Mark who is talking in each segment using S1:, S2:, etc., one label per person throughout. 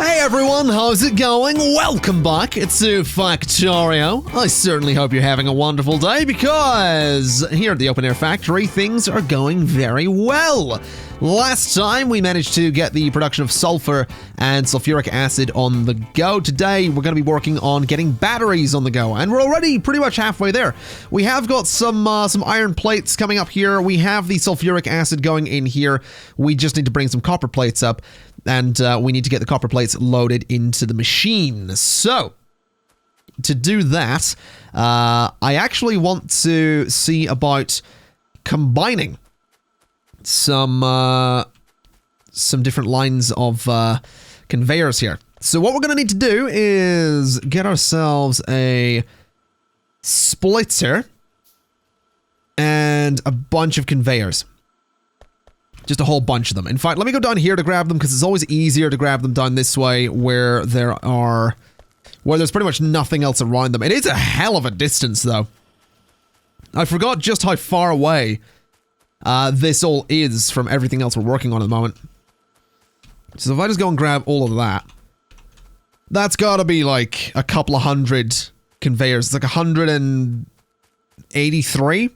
S1: Hey everyone, how's it going? Welcome back to Factorio. I certainly hope you're having a wonderful day because here at the Open Air Factory, things are going very well. Last time we managed to get the production of sulfur and sulfuric acid on the go. Today we're going to be working on getting batteries on the go, and we're already pretty much halfway there. We have got some iron plates coming up here. We have the sulfuric acid going in here. We just need to bring some copper plates up, and we need to get the copper plates loaded into the machine. So to do that, I actually want to see about combining some different lines of conveyors here. So what we're going to need to do is get ourselves a splitter and a bunch of conveyors. Just a whole bunch of them. In fact, let me go down here to grab them because it's always easier to grab them down this way where there's pretty much nothing else around them. It is a hell of a distance though. I forgot just how far away this all is from everything else we're working on at the moment. So if I just go and grab all of that, that's gotta be like a couple of hundred conveyors. It's like 183.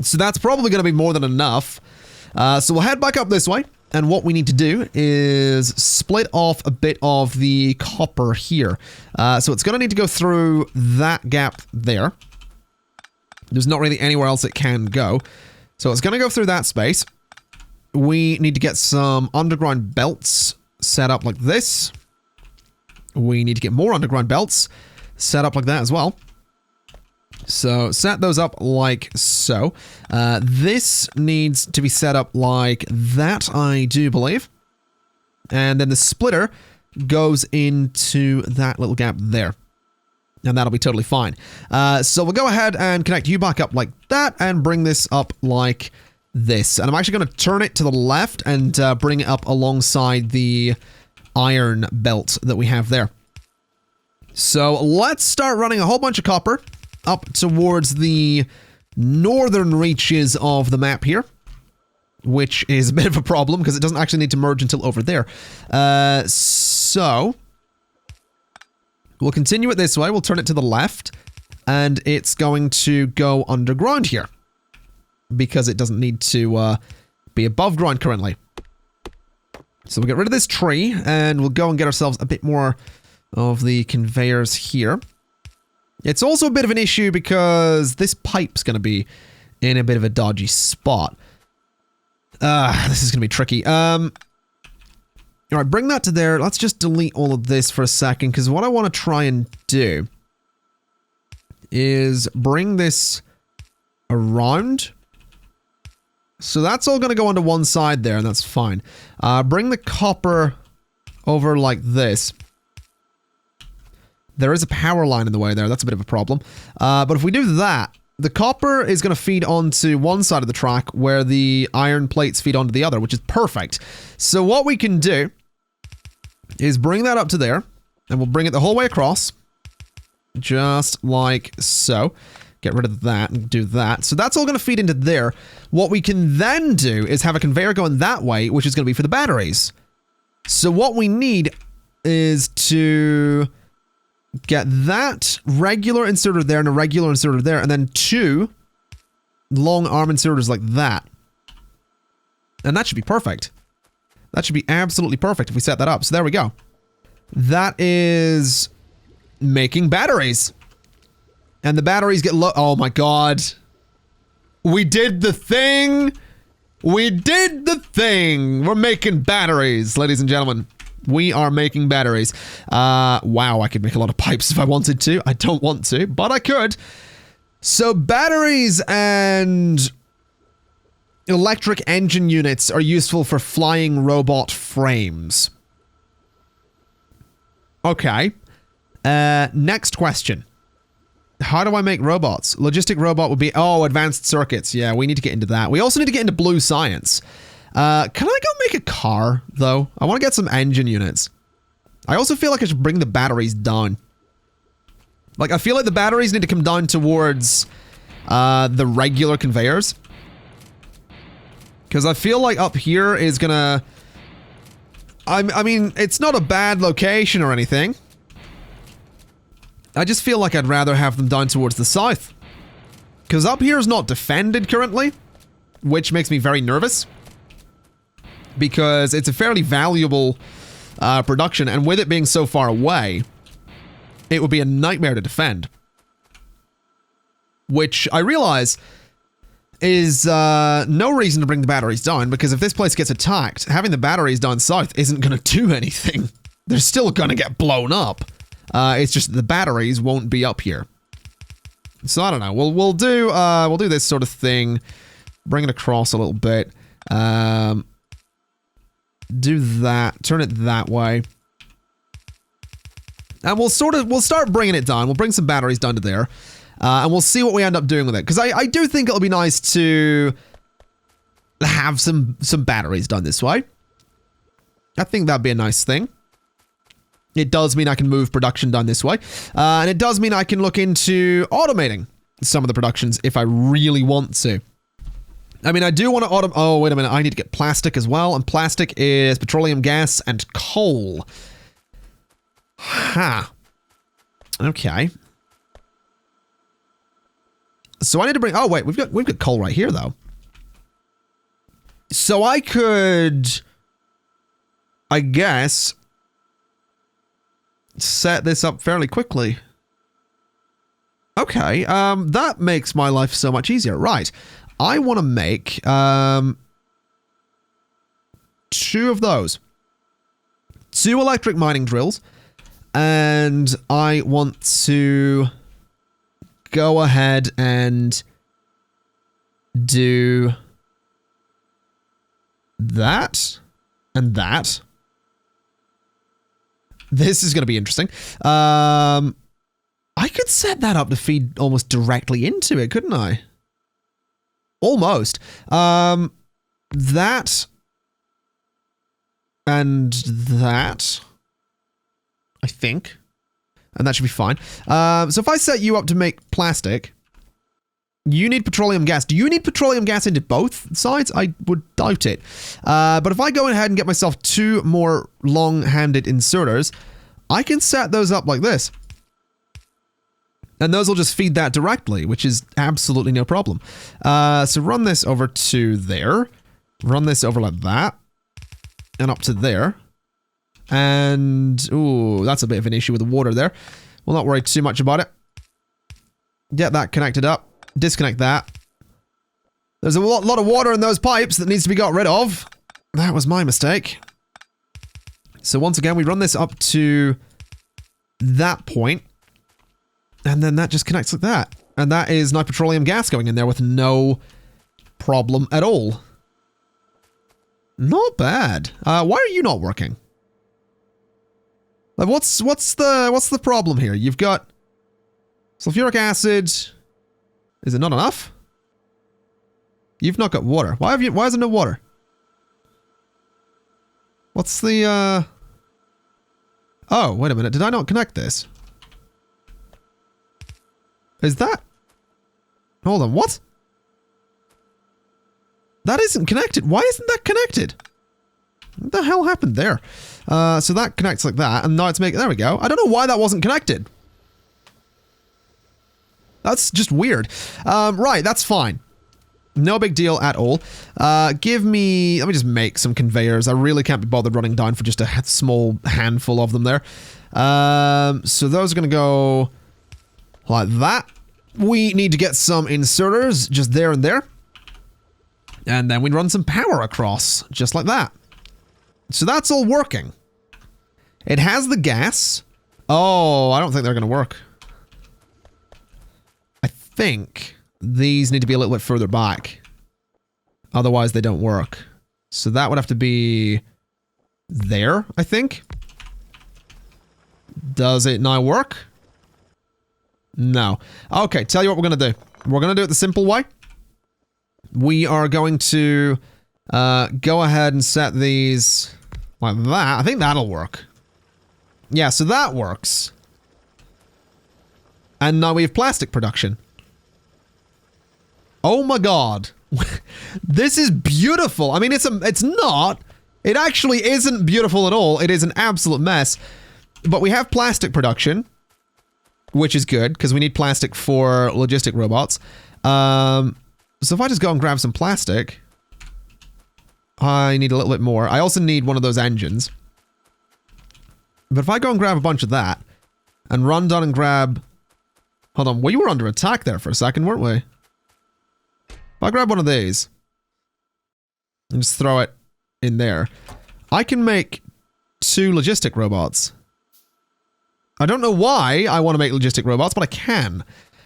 S1: So that's probably gonna be more than enough. So we'll head back up this way, and what we need to do is split off a bit of the copper here. So it's gonna need to go through that gap there. There's not really anywhere else it can go. So it's going to go through that space. We need to get some underground belts set up like this. We need to get more underground belts set up like that as well. So set those up like so. This needs to be set up like that, I do believe. And then the splitter goes into that little gap there. And that'll be totally fine. So we'll go ahead and connect you back up like that and bring this up like this. And I'm actually going to turn it to the left and bring it up alongside the iron belt that we have there. So let's start running a whole bunch of copper up towards the northern reaches of the map here, which is a bit of a problem because it doesn't actually need to merge until over there. So we'll continue it this way. We'll turn it to the left, and it's going to go underground here because it doesn't need to be above ground currently. So we'll get rid of this tree, and we'll go and get ourselves a bit more of the conveyors here. It's also a bit of an issue because this pipe's going to be in a bit of a dodgy spot. This is going to be tricky. All right, bring that to there. Let's just delete all of this for a second, because what I want to try and do is bring this around. So that's all going to go onto one side there, and that's fine. Bring the copper over like this. There is a power line in the way there. That's a bit of a problem. But if we do that, the copper is going to feed onto one side of the track where the iron plates feed onto the other, which is perfect. So what we can do is bring that up to there, and we'll bring it the whole way across, just like so. Get rid of that and do that. So that's all going to feed into there. What we can then do is have a conveyor going that way, which is going to be for the batteries. So what we need is to get that regular inserter there and a regular inserter there, and then two long arm inserters like that. And that should be perfect. That should be absolutely perfect if we set that up. So there we go. That is making batteries. And the batteries get low. Oh my god. We did the thing. We did the thing. We're making batteries, ladies and gentlemen. We are making batteries. Wow, I could make a lot of pipes if I wanted to. I don't want to, but I could. So batteries and electric engine units are useful for flying robot frames. Okay. Next question. How do I make robots? Logistic robot would be... Oh, advanced circuits. Yeah, we need to get into that. We also need to get into blue science. Can I go make a car, though? I want to get some engine units. I also feel like I should bring the batteries down. Like, I feel like the batteries need to come down towards the regular conveyors. Because I feel like up here is gonna... I mean, it's not a bad location or anything. I just feel like I'd rather have them down towards the south. Because up here is not defended currently, which makes me very nervous. Because it's a fairly valuable production, and with it being so far away, it would be a nightmare to defend. Which I realize is no reason to bring the batteries down, because if this place gets attacked, having the batteries down south isn't going to do anything. They're still going to get blown up. It's just the batteries won't be up here. So I don't know. We'll do this sort of thing. Bring it across a little bit. Do that. Turn it that way. And we'll start bringing it down. We'll bring some batteries down to there. And we'll see what we end up doing with it. Because I do think it'll be nice to have some batteries done this way. I think that'd be a nice thing. It does mean I can move production down this way. And it does mean I can look into automating some of the productions if I really want to. I mean, I do want to automate... Oh, wait a minute. I need to get plastic as well. And plastic is petroleum gas and coal. Ha. Okay. So I need to bring... Oh, wait. We've got coal right here, though. So I could... I guess... set this up fairly quickly. Okay. That makes my life so much easier. Right. I want to make... 2 of those. 2 electric mining drills. And I want to... go ahead and do that and that. This is going to be interesting. I could set that up to feed almost directly into it, couldn't I? Almost. That and that, I think. And that should be fine. So if I set you up to make plastic, you need petroleum gas. Do you need petroleum gas into both sides? I would doubt it. But if I go ahead and get myself 2 more long-handed inserters, I can set those up like this. And those will just feed that directly, which is absolutely no problem. So run this over to there. Run this over like that. And up to there. And, ooh, that's a bit of an issue with the water there. We'll not worry too much about it. Get that connected up. Disconnect that. There's a lot of water in those pipes that needs to be got rid of. That was my mistake. So once again, we run this up to that point. And then that just connects like that. And that is now petroleum gas going in there with no problem at all. Not bad. Why are you not working? Like, what's the problem here? You've got sulfuric acid. Is it not enough? You've not got water. Why is there no water? What's the Oh, wait a minute. Did I not connect this? Is that... Hold on, what? That isn't connected. Why isn't that connected? What the hell happened there? So that connects like that, and now it's making... There we go. I don't know why that wasn't connected. That's just weird. Right, that's fine. No big deal at all. Give me... Let me just make some conveyors. I really can't be bothered running down for just a small handful of them there. So those are going to go like that. We need to get some inserters just there and there. And then we run some power across, just like that. So that's all working. It has the gas. Oh, I don't think they're going to work. I think these need to be a little bit further back. Otherwise, they don't work. So that would have to be there, I think. Does it now work? No. Okay, tell you what we're going to do. We're going to do it the simple way. We are going to go ahead and set these like that. I think that'll work. Yeah, so that works. And now we have plastic production. Oh my god. This is beautiful. I mean, it's not, It actually isn't beautiful at all. It is an absolute mess. But we have plastic production, which is good, because we need plastic for logistic robots. So if I just go and grab some plastic, I need a little bit more. I also need one of those engines. But if I go and grab a bunch of that, and run down and grab... Hold on, we were under attack there for a second, weren't we? If I grab one of these, and just throw it in there, I can make 2 logistic robots. I don't know why I want to make logistic robots, but I can.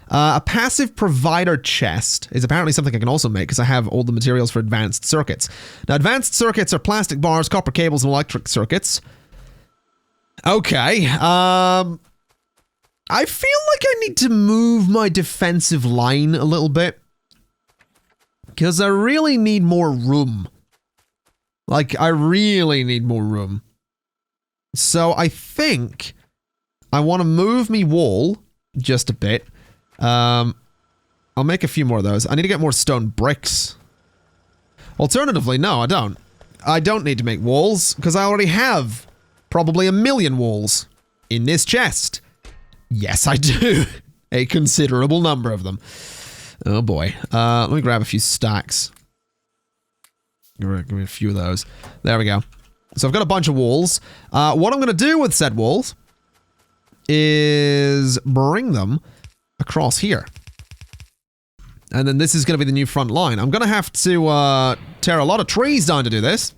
S1: A passive provider chest is apparently something I can also make because I have all the materials for advanced circuits. Now, advanced circuits are plastic bars, copper cables, and electric circuits. Okay, I feel like I need to move my defensive line a little bit. Because I really need more room. Like, I really need more room. So I think I want to move me wall just a bit. I'll make a few more of those. I need to get more stone bricks. Alternatively, no, I don't. I don't need to make walls, because I already have probably 1 million walls in this chest. Yes, I do. A considerable number of them. Oh boy. Let me grab a few stacks. Give me a few of those. There we go. So I've got a bunch of walls. What I'm going to do with said walls is bring them across here. And then this is going to be the new front line. I'm going to have to tear a lot of trees down to do this.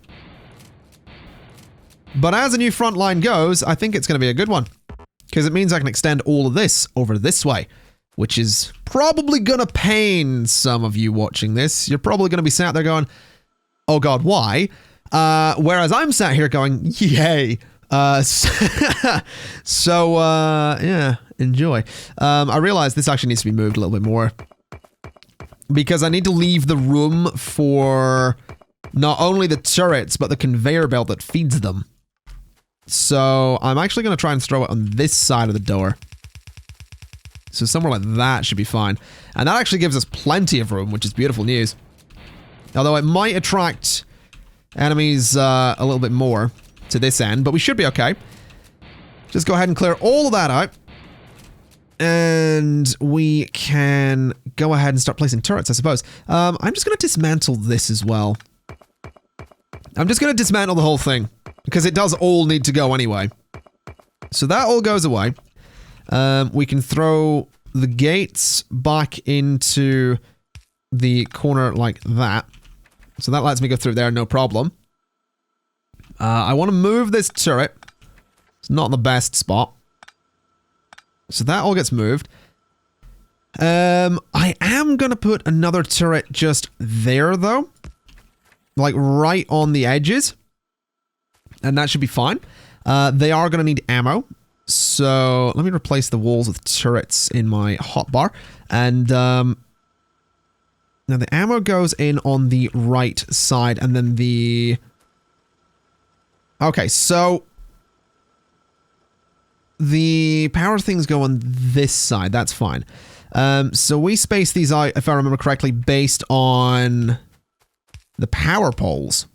S1: But as a new front line goes, I think it's going to be a good one. Because it means I can extend all of this over this way. Which is probably going to pain some of you watching this. You're probably going to be sat there going, oh god, why? Whereas I'm sat here going, yay. Yeah, enjoy. I realize this actually needs to be moved a little bit more. Because I need to leave the room for not only the turrets, but the conveyor belt that feeds them. So I'm actually going to try and throw it on this side of the door. So somewhere like that should be fine. And that actually gives us plenty of room, which is beautiful news. Although it might attract enemies a little bit more to this end, but we should be okay. Just go ahead and clear all of that out. And we can go ahead and start placing turrets, I suppose. I'm just going to dismantle this as well. I'm just going to dismantle the whole thing. Because it does all need to go anyway. So that all goes away. We can throw the gates back into the corner like that. So that lets me go through there, no problem. I want to move this turret. It's not in the best spot. So that all gets moved. I am going to put another turret just there, though. Like, right on the edges. And that should be fine. They are going to need ammo. So, let me replace the walls with turrets in my hotbar. And, now the ammo goes in on the right side, and then the... Okay, so... The power things go on this side, that's fine. So we space these out, if I remember correctly, based on the power poles.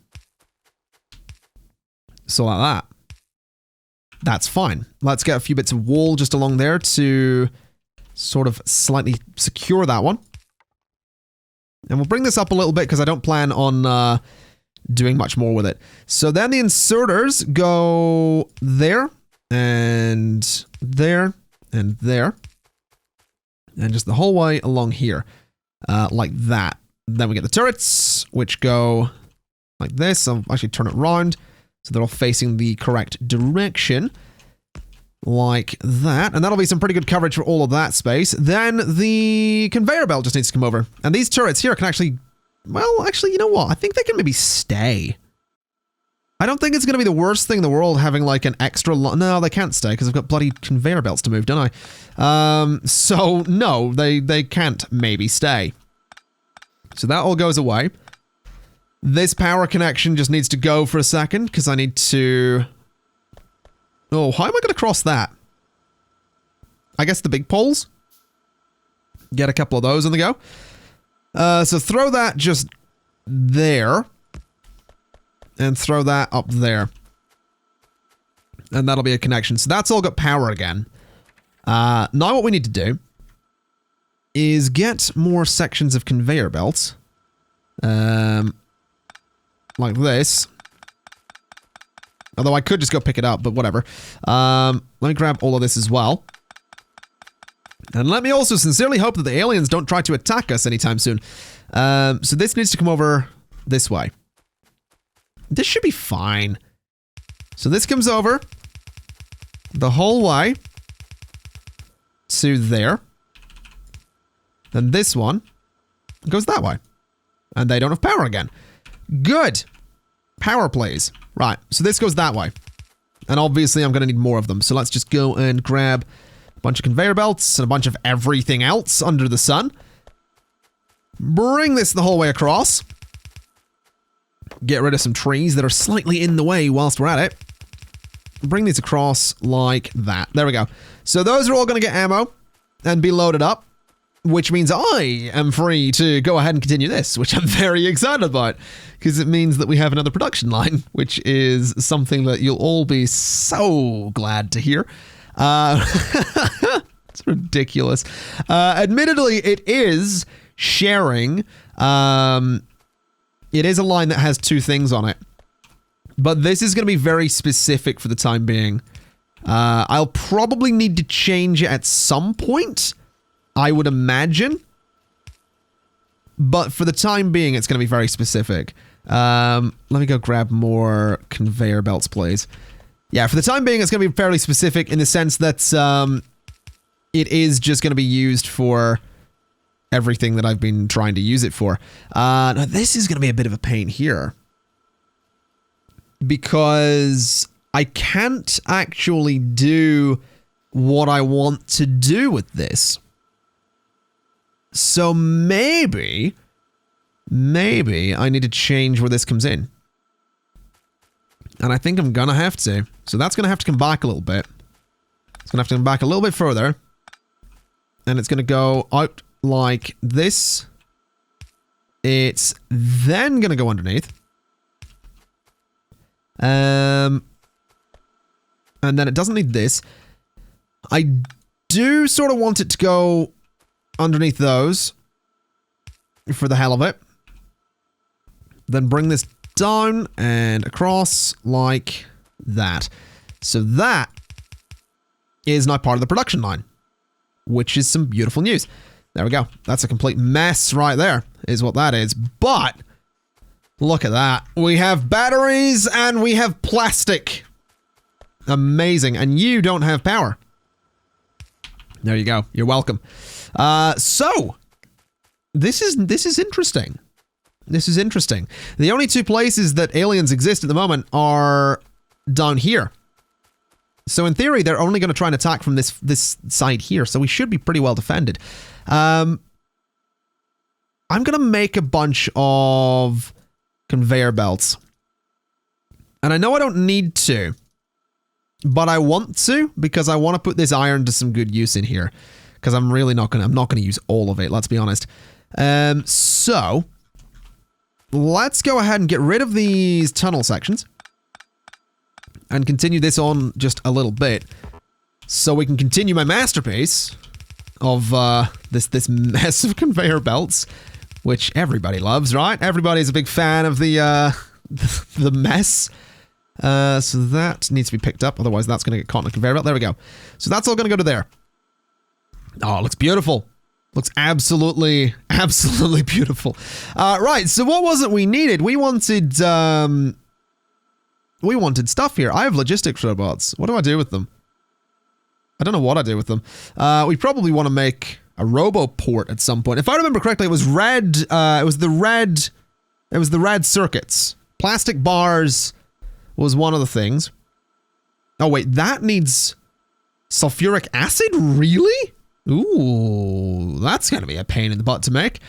S1: So like that. That's fine. Let's get a few bits of wall just along there to sort of slightly secure that one. And we'll bring this up a little bit because I don't plan on doing much more with it. So then the inserters go there, and there, and there. And just the whole way along here. Like that. Then we get the turrets, which go like this. I'll actually turn it around so they're all facing the correct direction. Like that. And that'll be some pretty good coverage for all of that space. Then the conveyor belt just needs to come over. And these turrets here can actually... Well, actually, you know what? I think they can maybe stay. I don't think it's going to be the worst thing in the world having like an extra... No, they can't stay because I've got bloody conveyor belts to move, don't I? So, no, they can't maybe stay. So that all goes away. This power connection just needs to go for a second because I need to... Oh, how am I going to cross that? I guess the big poles? Get a couple of those on the go. So throw that just there. and throw that up there. And that'll be a connection. So that's all got power again. Now what we need to do is get more sections of conveyor belts. Like this. Although I could just go pick it up, but whatever. Let me grab all of this as well. And let me also sincerely hope that the aliens don't try to attack us anytime soon. So this needs to come over this way. This should be fine. So this comes over the whole way to there. Then this one goes that way. And they don't have power again. Good. Power plays. Right, so this goes that way. And obviously I'm going to need more of them. So let's just go and grab a bunch of conveyor belts and a bunch of everything else under the sun. Bring this the whole way across. Get rid of some trees that are slightly in the way whilst we're at it. Bring these across like that. There we go. So those are all going to get ammo and be loaded up. Which means I am free to go ahead and continue this, which I'm very excited about, because it means that we have another production line, which is something that you'll all be so glad to hear. It's ridiculous. Admittedly, it is sharing. It is a line that has two things on it, but this is going to be very specific for the time being. I'll probably need to change it at some point, I would imagine. But for the time being, it's going to be very specific. Let me go grab more conveyor belts, please. Yeah, for the time being, it's going to be fairly specific in the sense that it is just going to be used for everything that I've been trying to use it for. Now, this is going to be a bit of a pain here, because I can't actually do what I want to do with this. So maybe I need to change where this comes in. And I think I'm gonna have to. So that's gonna have to come back a little bit. It's gonna have to come back a little bit further. And it's gonna go out like this. It's then gonna go underneath. And then it doesn't need this. I do sort of want it to go underneath those for the hell of it. Then bring this down and across like that. So that is now part of the production line, which is some beautiful news. There we go. That's a complete mess right there, is what that is. But look at that. We have batteries and we have plastic. Amazing. And you don't have power. There you go. You're welcome. So this is interesting. This is interesting. The only two places that aliens exist at the moment are down here. So in theory, they're only going to try and attack from this side here. So we should be pretty well defended. I'm going to make a bunch of conveyor belts. And I know I don't need to, but I want to, because I want to put this iron to some good use in here. Because I'm really not going to use all of it, let's be honest. So let's go ahead and get rid of these tunnel sections. And continue this on just a little bit. So we can continue my masterpiece of this mess of conveyor belts. Which everybody loves, right? Everybody's a big fan of the mess. So that needs to be picked up. Otherwise that's going to get caught in a conveyor belt. There we go. So that's all going to go to there. Oh, it looks beautiful. Looks absolutely beautiful. Right, so what was it we needed? We wanted stuff here. I have logistics robots. What do I do with them? I don't know what I do with them. We probably want to make a roboport at some point. If I remember correctly, it was red. It was the red circuits. Plastic bars was one of the things. Oh wait, that needs sulfuric acid? Really? Ooh, that's going to be a pain in the butt to make.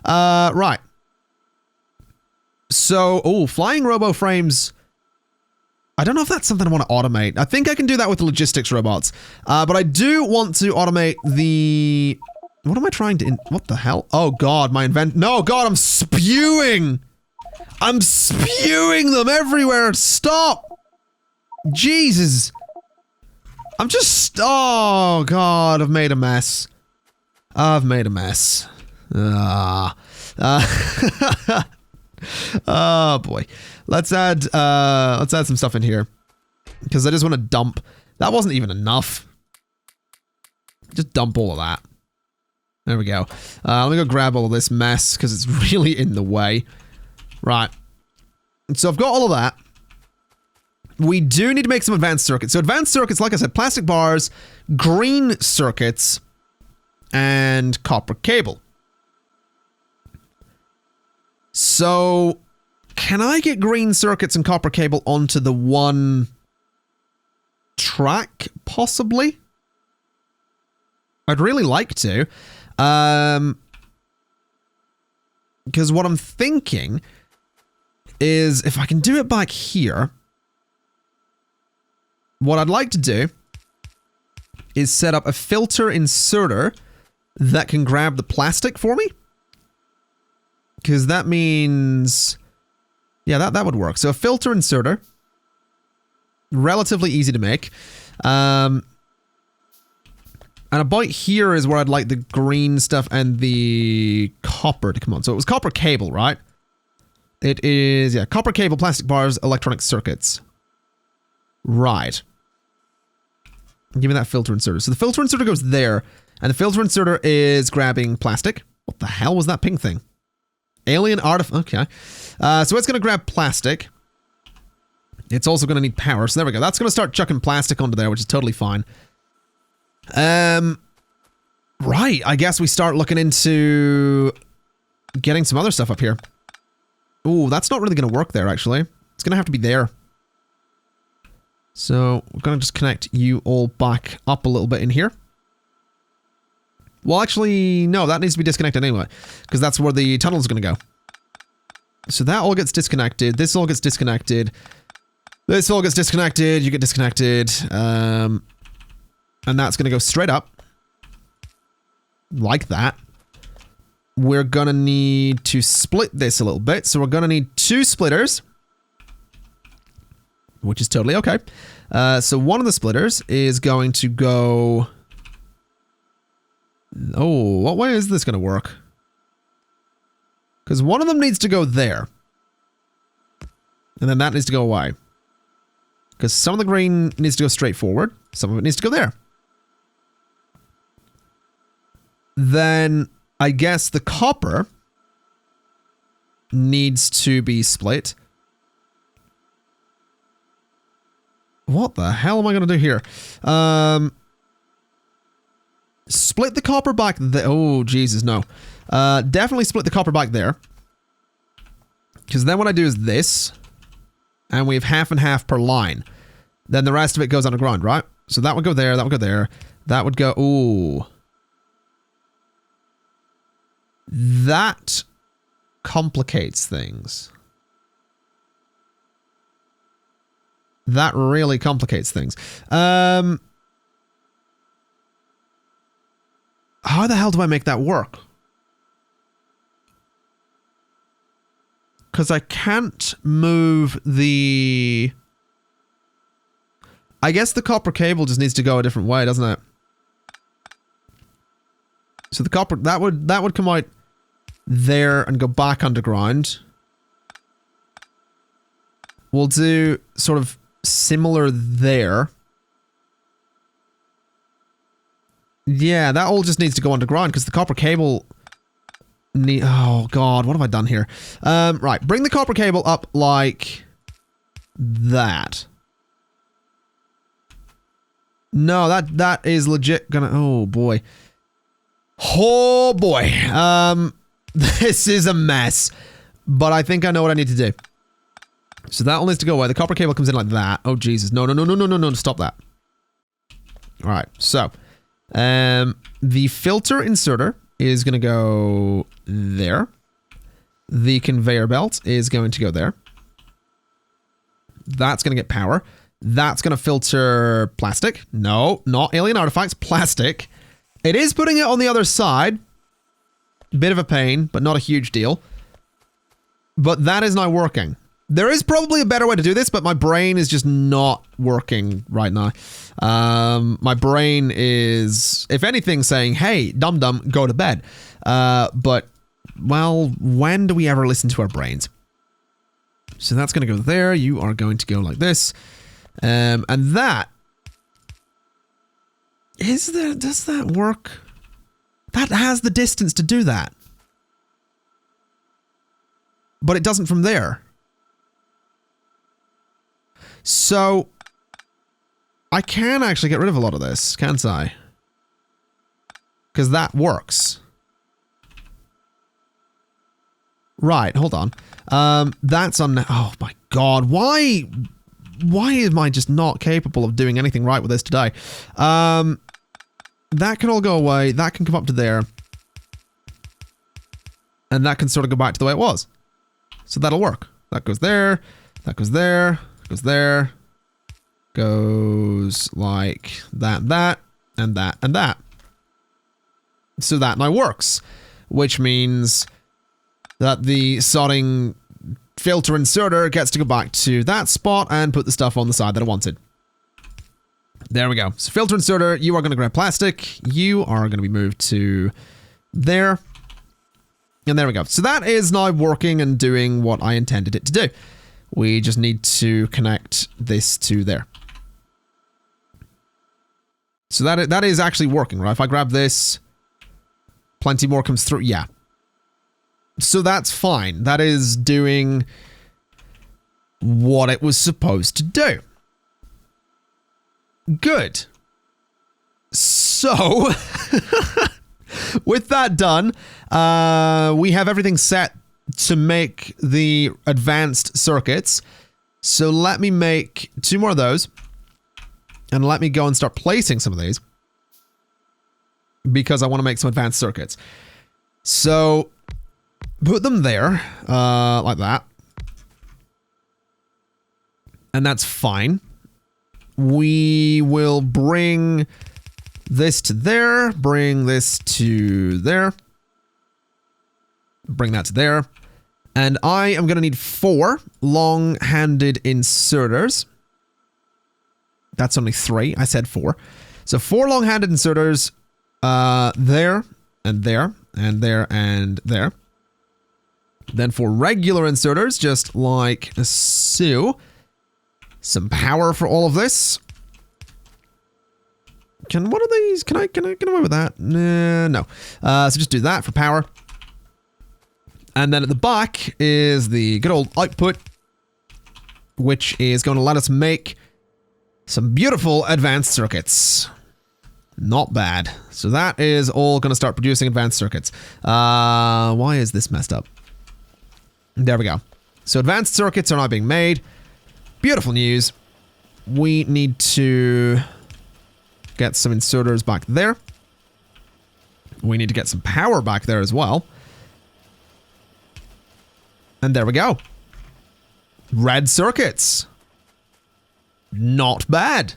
S1: Right. So, flying robo frames. I don't know if that's something I want to automate. I think I can do that with the logistics robots. But I do want to automate the... What am I trying to... What the hell? Oh, God, my no, God, I'm spewing! I'm spewing them everywhere. Stop. Jesus. I'm just... Oh, God. I've made a mess. I've made a mess. Oh, boy. Let's add some stuff in here. Because I just want to dump. That wasn't even enough. Just dump all of that. There we go. Let me go grab all of this mess because it's really in the way. Right. So I've got all of that. We do need to make some advanced circuits. So advanced circuits, like I said, plastic bars, green circuits, and copper cable. So can I get green circuits and copper cable onto the one track, possibly? I'd really like to. Because what I'm thinking is if I can do it back here, what I'd like to do is set up a filter inserter that can grab the plastic for me. Because that means... Yeah, that would work. So a filter inserter. Relatively easy to make. And about here is where I'd like the green stuff and the copper to come on. So it was copper cable, right? It is, yeah, copper cable, plastic bars, electronic circuits. Right. Give me that filter inserter. So the filter inserter goes there, and the filter inserter is grabbing plastic. What the hell was that pink thing? Alien artifact. Okay. So it's going to grab plastic. It's also going to need power. So there we go. That's going to start chucking plastic onto there, which is totally fine. Right. I guess we start looking into getting some other stuff up here. Ooh, that's not really going to work there, actually. It's going to have to be there. So we're going to just connect you all back up a little bit in here. Well, actually, no, that needs to be disconnected anyway, because that's where the tunnel is going to go. So that all gets disconnected. This all gets disconnected. This all gets disconnected. You get disconnected. And that's going to go straight up. Like that. We're going to need to split this a little bit. So we're going to need 2 splitters. Which is totally okay. So one of the splitters is going to go... Oh, what way is this going to work? Because one of them needs to go there. And then that needs to go away. Because some of the green needs to go straight forward. Some of it needs to go there. Then I guess the copper needs to be split. What the hell am I going to do here? Split the copper back there. Oh, Jesus, no. Definitely split the copper back there. Because then what I do is this. And we have half and half per line. Then the rest of it goes underground, right? So that would go there, that would go there. That would go... Ooh. That complicates things. That really complicates things. How the hell do I make that work? Because I can't move the... I guess the copper cable just needs to go a different way, doesn't it? So the copper... That would come out there and go back underground. We'll do sort of similar there. Yeah, that all just needs to go underground because the copper cable... Oh, God, what have I done here? Right, bring the copper cable up like that. No, that is legit gonna... Oh, boy. Oh, boy. This is a mess. But I think I know what I need to do. So that all needs to go away. The copper cable comes in like that. Oh, Jesus. No, no, no, no, no, no, no. Stop that. All right, so... the filter inserter is going to go there. The conveyor belt is going to go there. That's going to get power. That's going to filter plastic. No, not alien artifacts, plastic. It is putting it on the other side. Bit of a pain, but not a huge deal. But that is not working. There is probably a better way to do this, but my brain is just not working right now. My brain is, if anything, saying, hey, dum-dum, go to bed. But, well, when do we ever listen to our brains? So that's going to go there. You are going to go like this. And that... does that work? That has the distance to do that. But it doesn't from there. So, I can actually get rid of a lot of this, can't I? Because that works. Right, hold on. That's on... Oh my god, why am I just not capable of doing anything right with this today? That can all go away. That can come up to there. And that can sort of go back to the way it was. So that'll work. That goes there. That goes there. Goes there. Goes like that, and that, and that. So that now works. Which means that the sodding filter inserter gets to go back to that spot and put the stuff on the side that I wanted. There we go. So filter inserter, you are going to grab plastic. You are going to be moved to there. And there we go. So that is now working and doing what I intended it to do. We just need to connect this to there. So that is actually working, right? If I grab this, plenty more comes through. Yeah. So that's fine. That is doing what it was supposed to do. Good. So, with that done, we have everything set to make the advanced circuits. So let me make 2 more of those. And let me go and start placing some of these. Because I want to make some advanced circuits. So, put them there, like that. And that's fine. We will bring this to there, bring this to there, bring that to there. And I am going to need 4 long-handed inserters. That's only 3. I said 4. So 4 long-handed inserters, there, and there, and there, and there. Then 4 regular inserters, just like so. Some power for all of this. What are these? Can I get away with that? No. So just do that for power. And then at the back is the good old output, which is going to let us make some beautiful advanced circuits. Not bad. So that is all going to start producing advanced circuits. Why is this messed up? There we go. So advanced circuits are now being made. Beautiful news. We need to get some inserters back there. We need to get some power back there as well. And there we go. Red circuits. Not bad.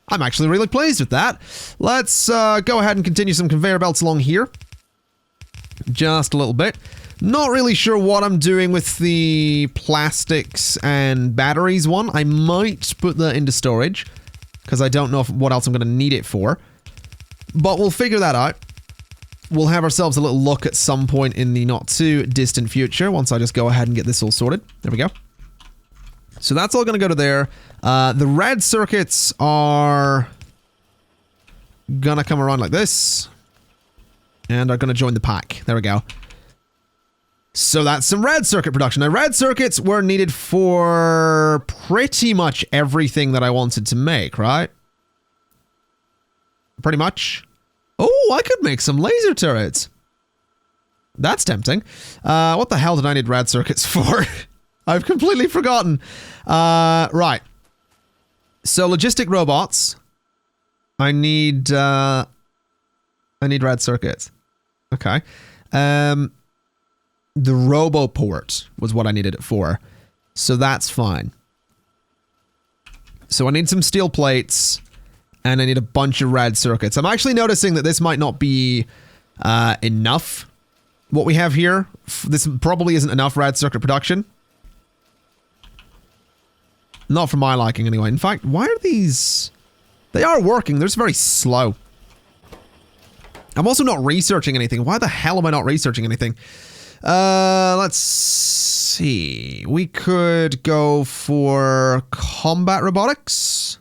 S1: I'm actually really pleased with that. Let's go ahead and continue some conveyor belts along here. Just a little bit. Not really sure what I'm doing with the plastics and batteries one. I might put that into storage because I don't know what else I'm going to need it for. But we'll figure that out. We'll have ourselves a little look at some point in the not too distant future once I just go ahead and get this all sorted. There we go. So that's all going to go to there. The red circuits are going to come around like this and are going to join the pack. There we go. So that's some red circuit production. Now, red circuits were needed for pretty much everything that I wanted to make, right? Pretty much. Oh, I could make some laser turrets. That's tempting. What the hell did I need red circuits for? I've completely forgotten. Right. So, logistic robots. I need red circuits. Okay. The RoboPort was what I needed it for. So that's fine. So I need some steel plates and I need a bunch of red circuits. I'm actually noticing that this might not be enough what we have here. This probably isn't enough red circuit production. Not for my liking anyway. In fact, why are these... They are working. They're just very slow. I'm also not researching anything. Why the hell am I not researching anything? Let's see. We could go for combat robotics.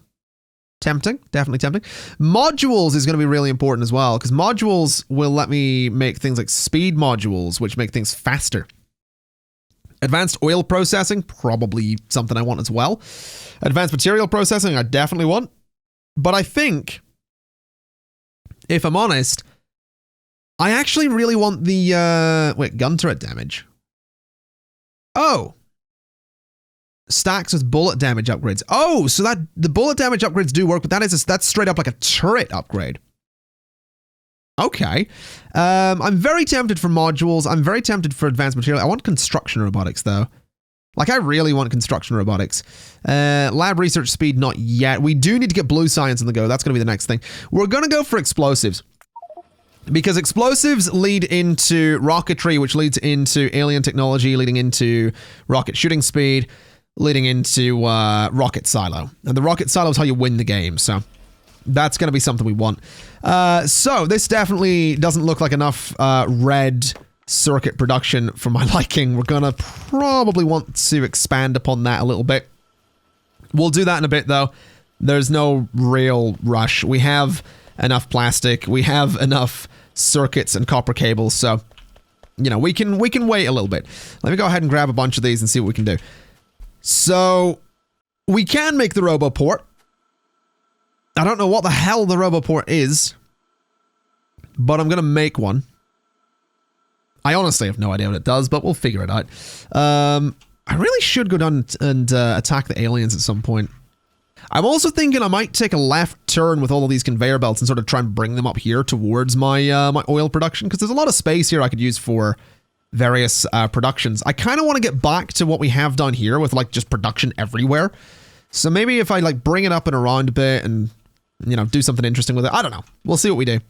S1: Tempting. Definitely tempting. Modules is going to be really important as well, because modules will let me make things like speed modules, which make things faster. Advanced oil processing, probably something I want as well. Advanced material processing, I definitely want. But I think, if I'm honest, I actually really want the, wait, gun turret damage. Oh. Stacks with bullet damage upgrades. Oh, so that the bullet damage upgrades do work, but that's straight up like a turret upgrade. Okay. I'm very tempted for modules. I'm very tempted for advanced material. I want construction robotics, though. Like, I really want construction robotics. Lab research speed, not yet. We do need to get blue science on the go. That's going to be the next thing. We're going to go for explosives. Because explosives lead into rocketry, which leads into alien technology, leading into rocket shooting speed, leading into rocket silo. And the rocket silo is how you win the game, so that's going to be something we want. So this definitely doesn't look like enough red circuit production for my liking. We're going to probably want to expand upon that a little bit. We'll do that in a bit, though. There's no real rush. We have enough plastic. We have enough circuits and copper cables, so, you know, we can wait a little bit. Let me go ahead and grab a bunch of these and see what we can do. So, we can make the RoboPort. I don't know what the hell the RoboPort is, but I'm going to make one. I honestly have no idea what it does, but we'll figure it out. I really should go down and attack the aliens at some point. I'm also thinking I might take a left turn with all of these conveyor belts and sort of try and bring them up here towards my my oil production, because there's a lot of space here I could use for various productions. I kind of want to get back to what we have down here with like just production everywhere. So maybe if I like bring it up and around a bit and, you know, do something interesting with it. I don't know. We'll see what we do.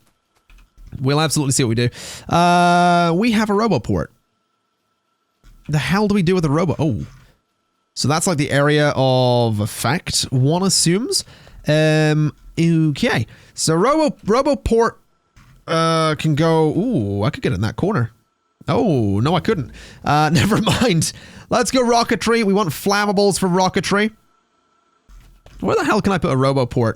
S1: We'll absolutely see what we do. We have a RoboPort. The hell do we do with a robo? Oh. So that's like the area of effect, one assumes. Okay. So RoboPort can go... Ooh, I could get in that corner. Oh, no, I couldn't. Never mind. Let's go rocketry. We want flammables for rocketry. Where the hell can I put a RoboPort?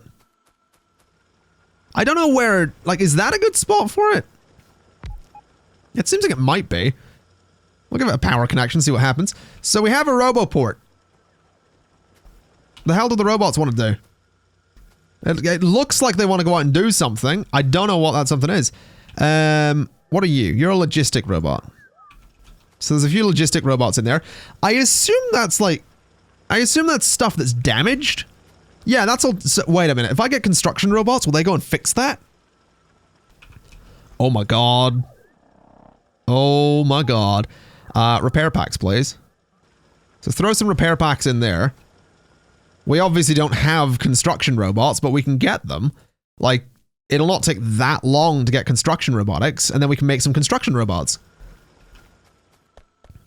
S1: I don't know where... Like, is that a good spot for it? It seems like it might be. We'll give it a power connection, see what happens. So we have a RoboPort. The hell do the robots want to do? It looks like they want to go out and do something. I don't know what that something is. What are you? You're a logistic robot. So there's a few logistic robots in there. I assume that's like... I assume that's stuff that's damaged. Yeah, that's all... So, wait a minute. If I get construction robots, will they go and fix that? Oh my god. Oh my god. Repair packs, please. So throw some repair packs in there. We obviously don't have construction robots, but we can get them. Like, it'll not take that long to get construction robotics, and then we can make some construction robots.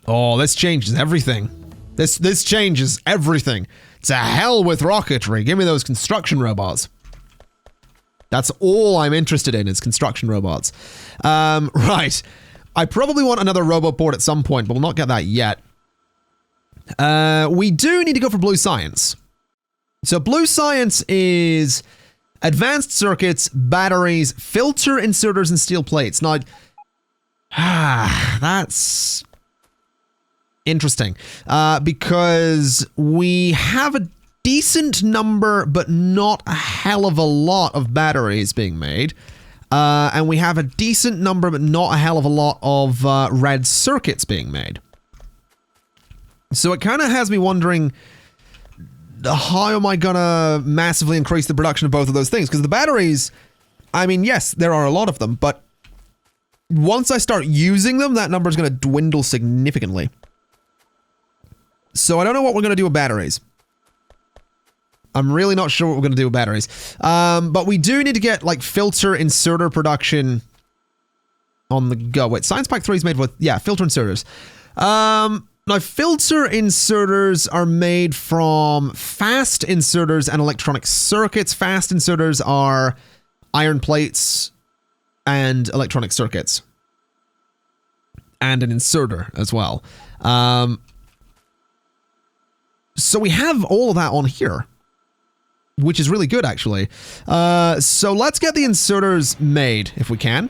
S1: Oh, this changes everything. This changes everything. To hell with rocketry. Give me those construction robots. That's all I'm interested in is construction robots. Right. I probably want another RoboPort at some point, but we'll not get that yet. We do need to go for blue science. So blue science is advanced circuits, batteries, filter inserters, and steel plates. Now, that's interesting because we have a decent number, but not a hell of a lot of batteries being made. And we have a decent number, but not a hell of a lot of red circuits being made. So it kind of has me wondering, how am I gonna massively increase the production of both of those things? Because the batteries, I mean, yes, there are a lot of them, but once I start using them, that number is going to dwindle significantly. So I don't know what we're going to do with batteries. I'm really not sure what we're going to do with batteries. But we do need to get, like, filter inserter production on the go. Wait, Science Pack 3 is made with, yeah, filter inserters. Now, filter inserters are made from fast inserters and electronic circuits. Fast inserters are iron plates and electronic circuits. And an inserter as well. So we have all of that on here, which is really good, actually. So let's get the inserters made, if we can.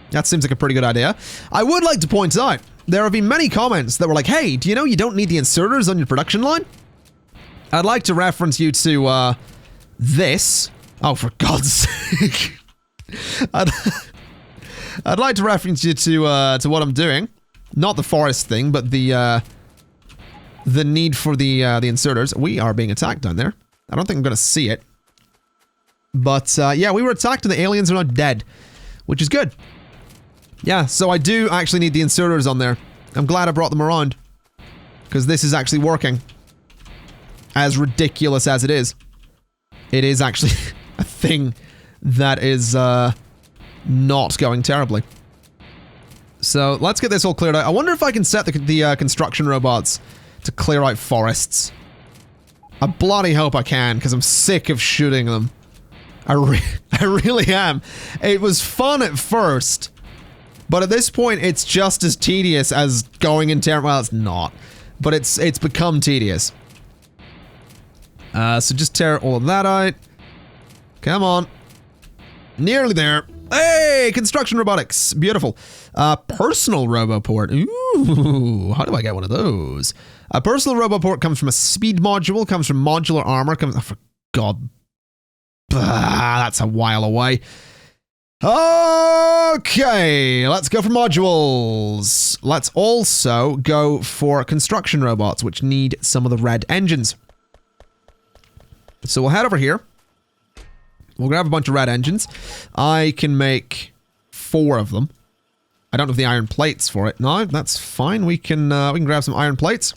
S1: That seems like a pretty good idea. I would like to point out, there have been many comments that were like, hey, do you know you don't need the inserters on your production line? I'd like to reference you to, this. Oh, for God's sake. I'd like to reference you to what I'm doing. Not the forest thing, but the need for the inserters. We are being attacked down there. I don't think I'm going to see it. But, yeah, we were attacked and the aliens are now dead, which is good. Yeah, so I do actually need the inserters on there. I'm glad I brought them around. Because this is actually working. As ridiculous as it is actually a thing that is not going terribly. So let's get this all cleared out. I wonder if I can set the construction robots to clear out forests. I bloody hope I can, because I'm sick of shooting them. I really am. It was fun at first. But at this point, it's just as tedious as going in terror. Well, it's not. But it's become tedious. So just tear all of that out. Come on. Nearly there. Hey, construction robotics. Beautiful. Personal roboport. Ooh, how do I get one of those? A personal roboport comes from a speed module, comes from modular armor, comes... Oh, for God. That's a while away. Okay, let's go for modules. Let's also go for construction robots, which need some of the red engines. So we'll head over here. We'll grab a bunch of red engines. I can make 4 of them. I don't have the iron plates for it. No, that's fine. We can grab some iron plates.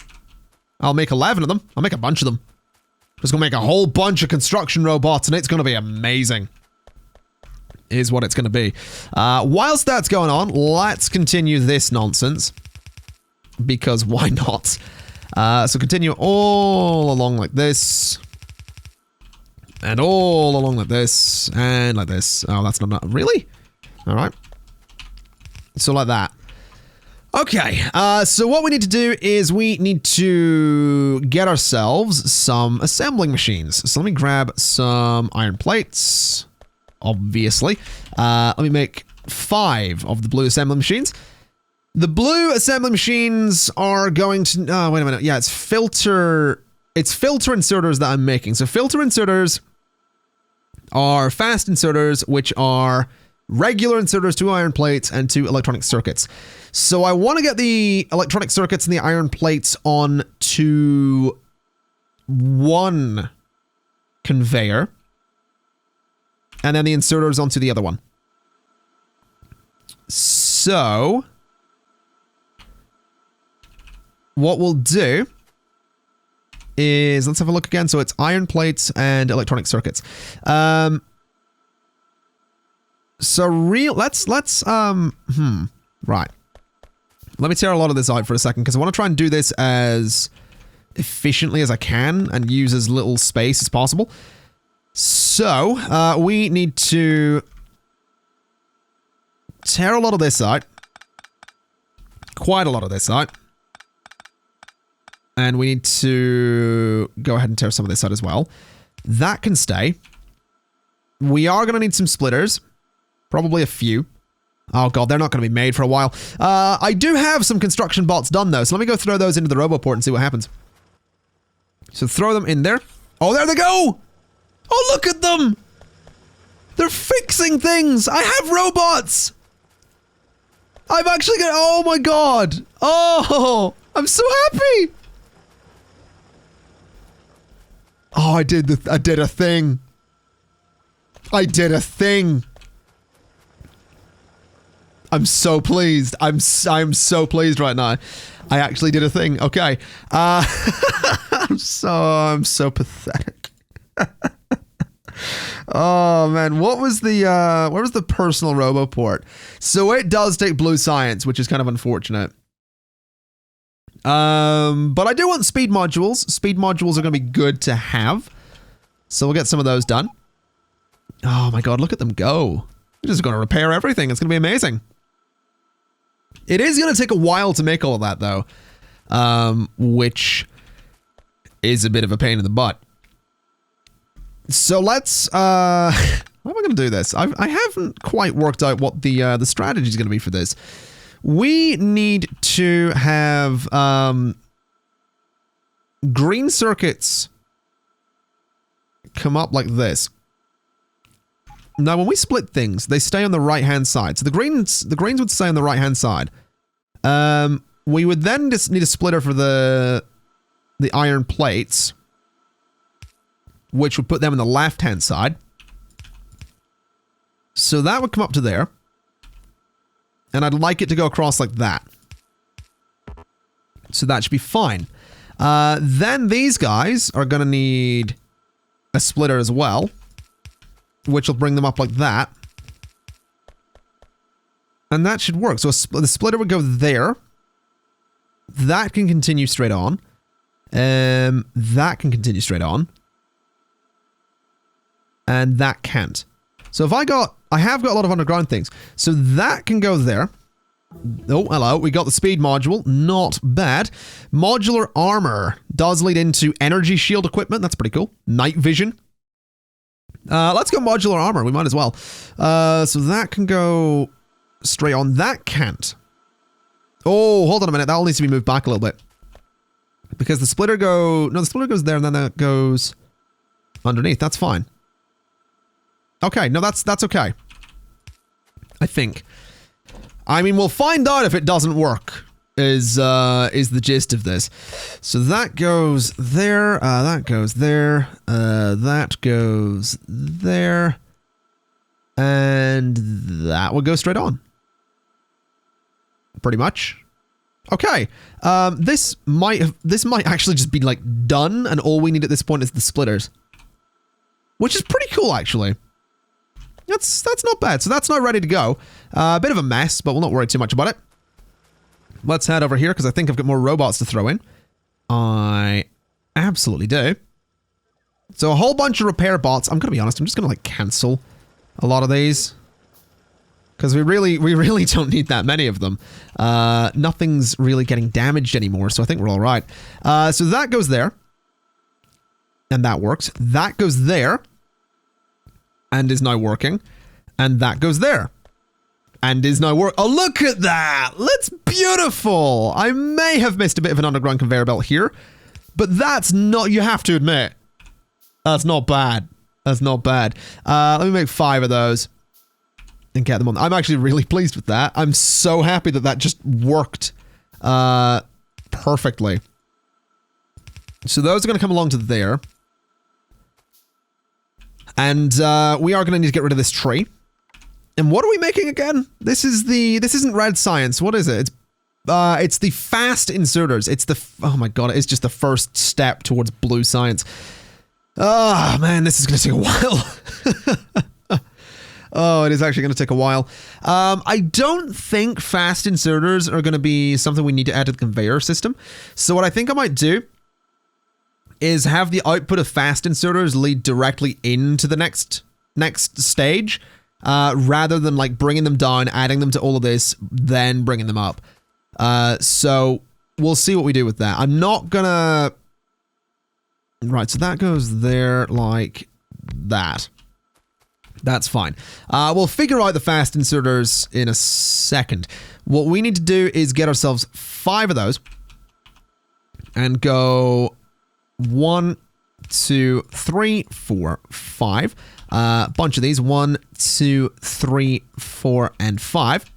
S1: I'll make 11 of them. I'll make a bunch of them. Just gonna make a whole bunch of construction robots, and it's gonna be amazing. Is what it's gonna be. Whilst that's going on, let's continue this nonsense. Because why not? So continue all along like this. And all along like this. And like this. Oh, that's not... Really? Alright. So like that. Okay, so what we need to do is we need to get ourselves some assembling machines. So let me grab some iron plates, obviously. Let me make 5 of the blue assembly machines. The blue assembly machines are going to... Oh, wait a minute. Yeah, it's filter inserters that I'm making. So filter inserters are fast inserters, which are regular inserters, 2 iron plates, and 2 electronic circuits. So I want to get the electronic circuits and the iron plates on to 1 conveyor, and then the inserters onto the other one. So what we'll do is, let's have a look again. So it's iron plates and electronic circuits. Right. Let me tear a lot of this out for a second, because I want to try and do this as efficiently as I can and use as little space as possible. So, we need to tear a lot of this out. Quite a lot of this out. And we need to go ahead and tear some of this out as well. That can stay. We are going to need some splitters. Probably a few. Oh god, they're not going to be made for a while. I do have some construction bots done though, so let me go throw those into the roboport and see what happens. So throw them in there. Oh, there they go! Oh, look at them! They're fixing things! I have robots! I've actually got... Oh my god! Oh! I'm so happy! Oh, I did a thing. I did a thing. I'm so pleased. I'm so pleased right now. I actually did a thing. Okay. I'm so pathetic. Oh man, what was the where was the personal roboport? So it does take blue science, which is kind of unfortunate. But I do want speed modules. Speed modules are going to be good to have. So we'll get some of those done. Oh my god, look at them go. They're just going to repair everything. It's going to be amazing. It is going to take a while to make all of that though. Which is a bit of a pain in the butt. So let's, how am I going to do this? I haven't quite worked out what the strategy is going to be for this. We need to have, green circuits come up like this. Now, when we split things, they stay on the right-hand side. So the greens would stay on the right-hand side. We would then just need a splitter for the iron plates, which would put them on the left-hand side. So that would come up to there. And I'd like it to go across like that. So that should be fine. Then these guys are going to need a splitter as well, which will bring them up like that. And that should work. So the splitter would go there. That can continue straight on. That can continue straight on. And that can't. So if I have got a lot of underground things. So that can go there. Oh, hello. We got the speed module. Not bad. Modular armor does lead into energy shield equipment. That's pretty cool. Night vision. Let's go modular armor. We might as well. So that can go straight on. That can't. Oh, hold on a minute. That all needs to be moved back a little bit. Because the splitter the splitter goes there and then that goes underneath. That's fine. Okay, no, that's okay. I think. I mean, we'll find out if it doesn't work, is the gist of this. So that goes there, that goes there, that goes there, and that will go straight on. Pretty much. Okay, this might actually just be like done, and all we need at this point is the splitters. Which is pretty cool, actually. That's not bad. So that's now ready to go. A bit of a mess, but we'll not worry too much about it. Let's head over here, because I think I've got more robots to throw in. I absolutely do. So a whole bunch of repair bots. I'm going to be honest, I'm just going to like cancel a lot of these. Because we really don't need that many of them. Nothing's really getting damaged anymore, so I think we're all right. So that goes there. And that works. That goes there. And is now working. And that goes there. And is now Oh, look at that! That's beautiful! I may have missed a bit of an underground conveyor belt here. But that's not, you have to admit. That's not bad. That's not bad. Let me make 5 of those. And get them on. I'm actually really pleased with that. I'm so happy that that just worked perfectly. So those are going to come along to there. And we are going to need to get rid of this tree. And what are we making again? This isn't red science. What is it? It's the fast inserters. It's the, oh my god, it's just the first step towards blue science. Oh man, this is going to take a while. Oh, it is actually going to take a while. I don't think fast inserters are going to be something we need to add to the conveyor system. So what I think I might do is have the output of fast inserters lead directly into the next stage, rather than like bringing them down, adding them to all of this, then bringing them up. So we'll see what we do with that. I'm not gonna... Right, so that goes there like that. That's fine. We'll figure out the fast inserters in a second. What we need to do is get ourselves 5 of those and go 1, 2, 3, 4, 5. Bunch of these. 1, 2, 3, 4, and 5.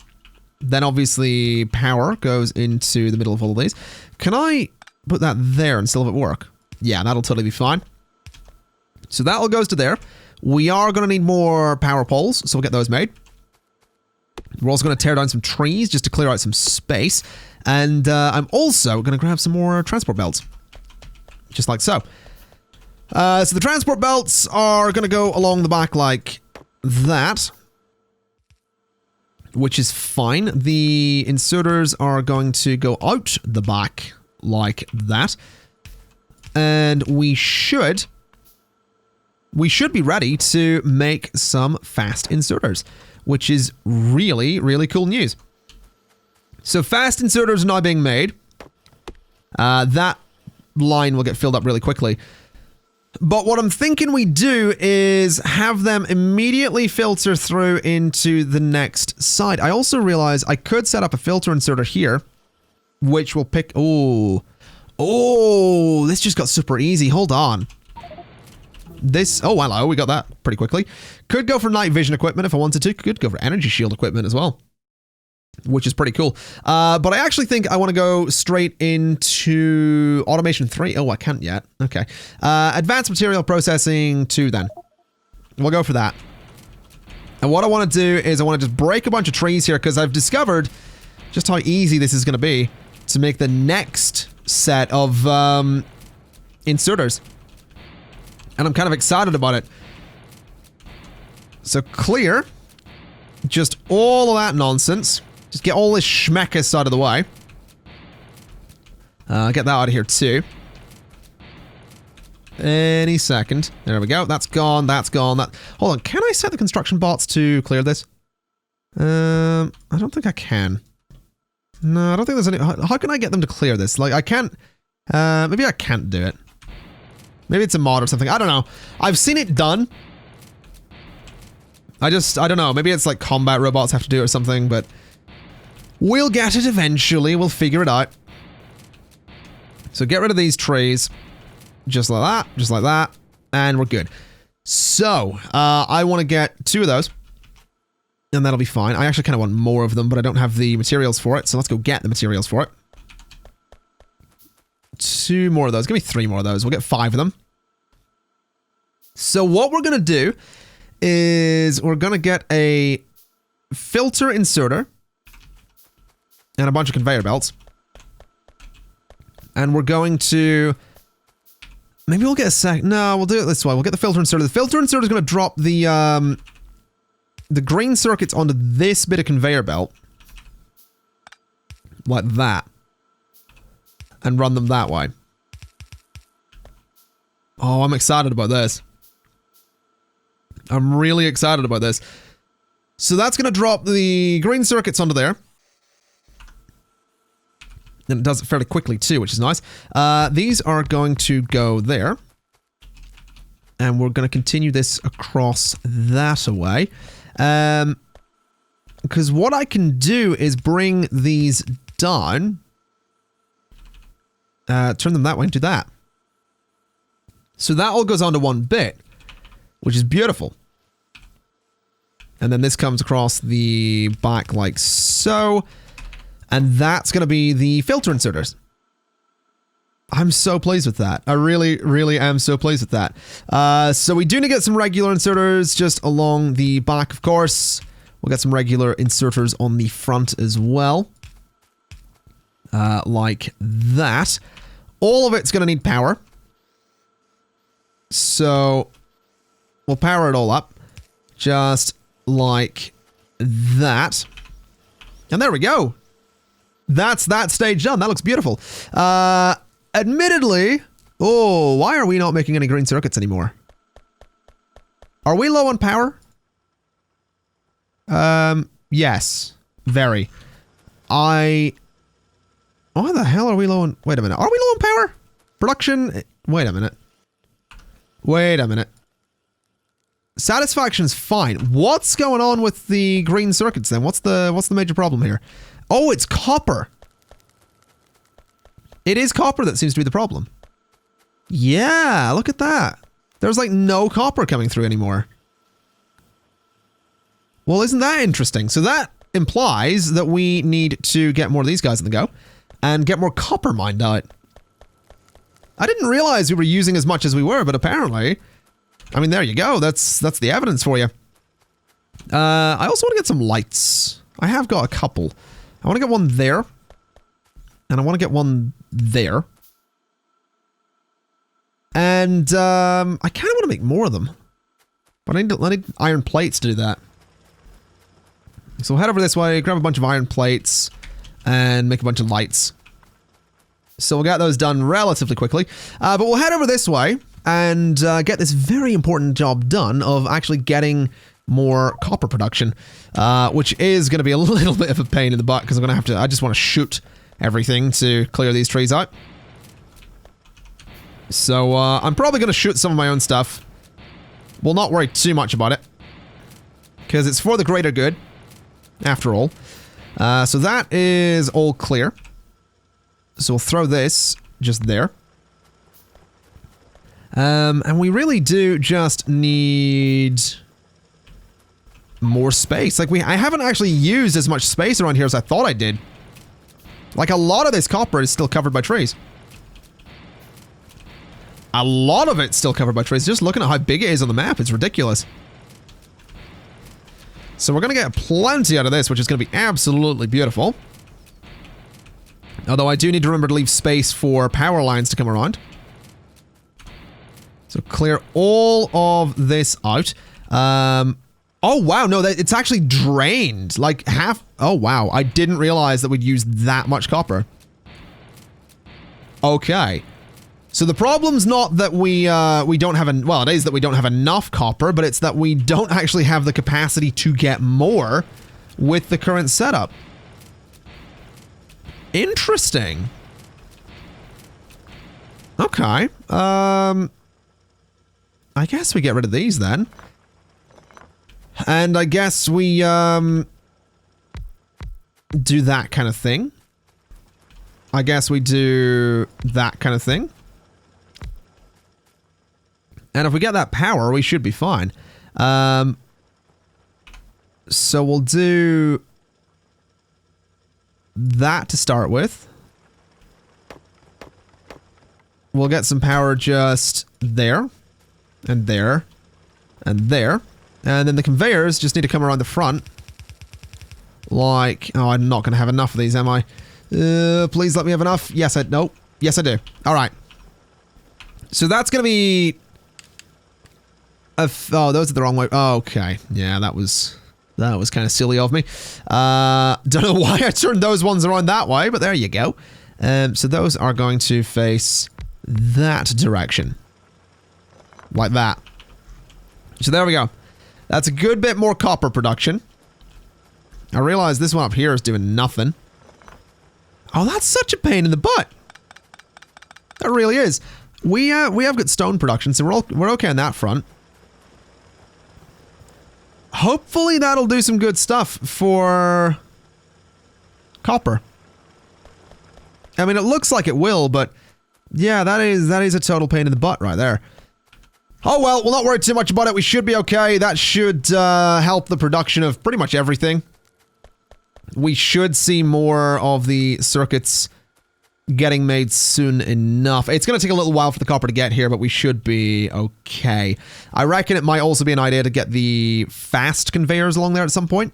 S1: Then obviously power goes into the middle of all of these. Can I put that there and still have it work? Yeah, that'll totally be fine. So that all goes to there. We are going to need more power poles, so we'll get those made. We're also going to tear down some trees just to clear out some space. And I'm also going to grab some more transport belts. Just like so. So the transport belts are going to go along the back like that, which is fine. The inserters are going to go out the back like that. And we should be ready to make some fast inserters, which is really, really cool news. So fast inserters are now being made. That line will get filled up really quickly. But what I'm thinking we do is have them immediately filter through into the next side. I also realize I could set up a filter inserter here, which will pick... Oh, this just got super easy. Hold on. This... Oh, hello. We got that pretty quickly. Could go for night vision equipment if I wanted to. Could go for energy shield equipment as well, which is pretty cool. But I actually think I want to go straight into automation 3. Oh, I can't yet. Okay. Advanced material processing 2 then. We'll go for that. And what I want to do is I want to just break a bunch of trees here because I've discovered just how easy this is going to be to make the next set of inserters. And I'm kind of excited about it. So clear just all of that nonsense. Just get all this schmeckus out of the way. Get that out of here too. Any second. There we go. That's gone. That's gone. Hold on. Can I set the construction bots to clear this? I don't think I can. No, I don't think there's any... How can I get them to clear this? Like, I can't... maybe I can't do it. Maybe it's a mod or something. I don't know. I've seen it done. I don't know. Maybe it's like combat robots have to do it or something, but... We'll get it eventually. We'll figure it out. So get rid of these trees. Just like that. Just like that. And we're good. So, I want to get 2 of those. And that'll be fine. I actually kind of want more of them, but I don't have the materials for it. So let's go get the materials for it. 2 more of those. Give me 3 more of those. We'll get 5 of them. So what we're going to do is we're going to get a filter inserter and a bunch of conveyor belts. And we're going to... Maybe we'll get a sec... No, we'll do it this way. We'll get the filter inserter. The filter inserter is going to drop the green circuits onto this bit of conveyor belt. Like that. And run them that way. Oh, I'm excited about this. I'm really excited about this. So that's going to drop the green circuits onto there. And it does it fairly quickly too, which is nice. These are going to go there. And we're going to continue this across that away. Because what I can do is bring these down. Turn them that way and do that. So that all goes onto one bit, which is beautiful. And then this comes across the back like so. And that's going to be the filter inserters. I'm so pleased with that. I really, really am so pleased with that. So we do need to get some regular inserters just along the back, of course. We'll get some regular inserters on the front as well. Like that. All of it's going to need power. So we'll power it all up. Just like that. And there we go. That's that stage done. That looks beautiful. Admittedly... Oh, why are we not making any green circuits anymore? Are we low on power? Yes. Very. Why the hell are we low on... Wait a minute. Are we low on power? Production... Wait a minute. Wait a minute. Satisfaction's fine. What's going on with the green circuits then? What's the major problem here? Oh, it's copper. It is copper that seems to be the problem. Yeah, look at that. There's like no copper coming through anymore. Well, isn't that interesting? So that implies that we need to get more of these guys on the go and get more copper mined out. I didn't realize we were using as much as we were, but apparently... I mean, there you go. That's the evidence for you. I also want to get some lights. I have got a couple. I want to get one there. And I want to get one there. And I kind of want to make more of them. But I need iron plates to do that. So we'll head over this way, grab a bunch of iron plates, and make a bunch of lights. So we'll get those done relatively quickly. But we'll head over this way and get this very important job done of actually getting more copper production, which is going to be a little bit of a pain in the butt because I'm going to have to, I just want to shoot everything to clear these trees out. So I'm probably going to shoot some of my own stuff. We'll not worry too much about it because it's for the greater good, after all. So that is all clear. So we'll throw this just there. And we really do just need more space. Like I haven't actually used as much space around here as I thought I did. Like a lot of this copper is still covered by trees. A lot of it's still covered by trees. Just looking at how big it is on the map, it's ridiculous. So we're going to get plenty out of this, which is going to be absolutely beautiful. Although I do need to remember to leave space for power lines to come around. So clear all of this out. Oh wow, no, it's actually drained. Like half. Oh wow, I didn't realize that we'd use that much copper. Okay. So the problem's not that we don't have well, it is that we don't have enough copper, but it's that we don't actually have the capacity to get more with the current setup. Interesting. Okay. I guess we get rid of these then. And I guess we do that kind of thing. I guess we do that kind of thing. And if we get that power, we should be fine. So we'll do that to start with. We'll get some power just there, and there, and there. And then the conveyors just need to come around the front. Like, oh, I'm not going to have enough of these, am I? Please let me have enough. Yes, no. Yes, I do. All right. So that's going to be... oh, those are the wrong way. Oh, okay. Yeah, that was kind of silly of me. Don't know why I turned those ones around that way, but there you go. So those are going to face that direction. Like that. So there we go. That's a good bit more copper production. I realize this one up here is doing nothing. Oh, that's such a pain in the butt. That really is. We have good stone production, so we're okay on that front. Hopefully that'll do some good stuff for copper. I mean, it looks like it will, but yeah, that is a total pain in the butt right there. Oh well, we'll not worry too much about it. We should be okay. That should help the production of pretty much everything. We should see more of the circuits getting made soon enough. It's going to take a little while for the copper to get here, but we should be okay. I reckon it might also be an idea to get the fast conveyors along there at some point.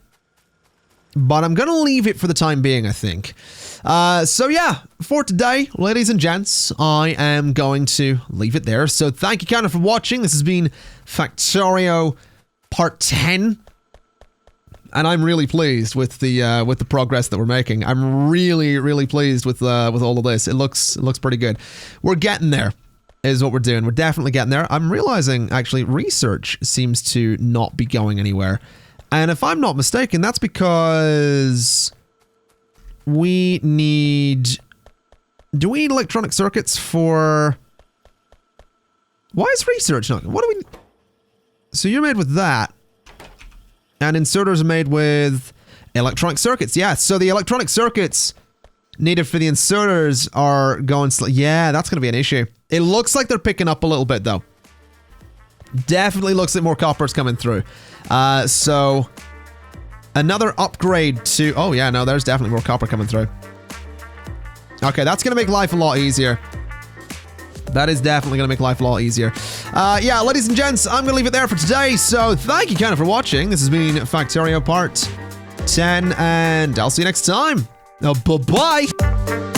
S1: But I'm going to leave it for the time being, I think. So yeah, for today, ladies and gents, I am going to leave it there. So thank you kind of for watching. This has been Factorio Part 10. And I'm really pleased with the progress that we're making. I'm really, really pleased with all of this. It looks pretty good. We're getting there, is what we're doing. We're definitely getting there. I'm realizing, actually, research seems to not be going anywhere. And if I'm not mistaken, that's because we need... Do we need electronic circuits for... Why is research not... What do we... So you're made with that. And inserters are made with electronic circuits. Yeah, so the electronic circuits needed for the inserters are going... Yeah, that's going to be an issue. It looks like they're picking up a little bit, though. Definitely looks like more copper's coming through. So another upgrade to... Oh, yeah, no, there's definitely more copper coming through. Okay, that's going to make life a lot easier. That is definitely going to make life a lot easier. Yeah, ladies and gents, I'm going to leave it there for today. So thank you kind of for watching. This has been Factorio Part 10, and I'll see you next time. Bye-bye.